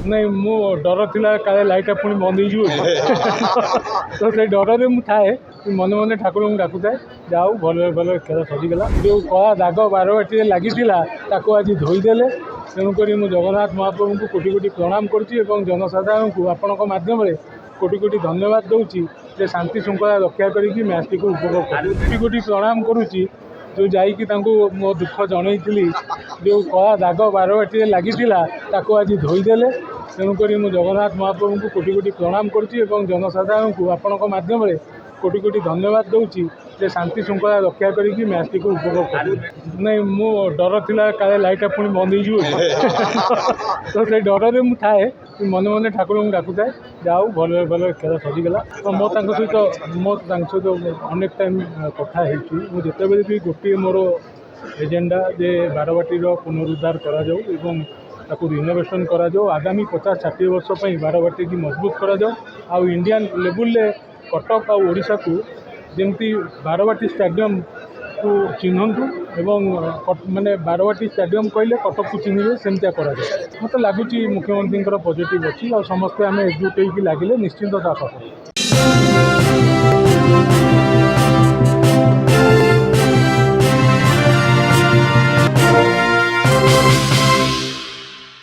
नहीं मो डर थिला काले लाइट पुणी बंद हो तो से डर में थाए मन मन ठाकुर को डाकू थाए जाऊ भल भल खेल सरीगला जो कला दाग बारवाटी लगी आज धोईदेले तेणुक मुझे जगन्नाथ महाप्रभु को कोटि कोटि प्रणाम करुच्ची जनसाधारण को आपण मध्यम कोटि कोटि धन्यवाद दूसरी जे शांति श्रृंखला रक्षा करी मैच टी उपभोग कर कोटि कोटि प्रणाम करुच्ची जो जाकि मो दुख जनईली जो कला दाग बारवाटी लगी आज धोईदेले तेणुक मुझे जगन्नाथ महाप्रभु को कोटि कोटि प्रणाम करुच्ची जनसाधारण को आपण मध्यम कोटि कोटि धन्यवाद दूसरी जे शांति श्रृंखला रक्षा करी मैच टी उपभोग कर नहीं मो डर थिला काले लाइट पुणी बंद हो तो से डर में थाए मन मन ठाकुर को डाकू थाए जाऊ भल भल खेल सरीगला मो सहित अनेक टाइम कथा होते भी गोटे मोर एजेंडा जे बारवाटीर पुनरुद्धार करा ताकू रिनोवेशन करा आगामी 50-60 वर्ष पर बारवाटी की मजबूत करा इंडियन लेवल कटक आ ओडिशा को जमती बारवाटी स्टेडियम को चिन्हतु एवं माने बारवाटी स्टेडियम कहले कटक को चिन्हे सेमतिया करा मत लगुच मुख्यमंत्री पॉजिटिव अच्छी और समस्ते आम एकजुट होकर लगे निश्चिंत सफल।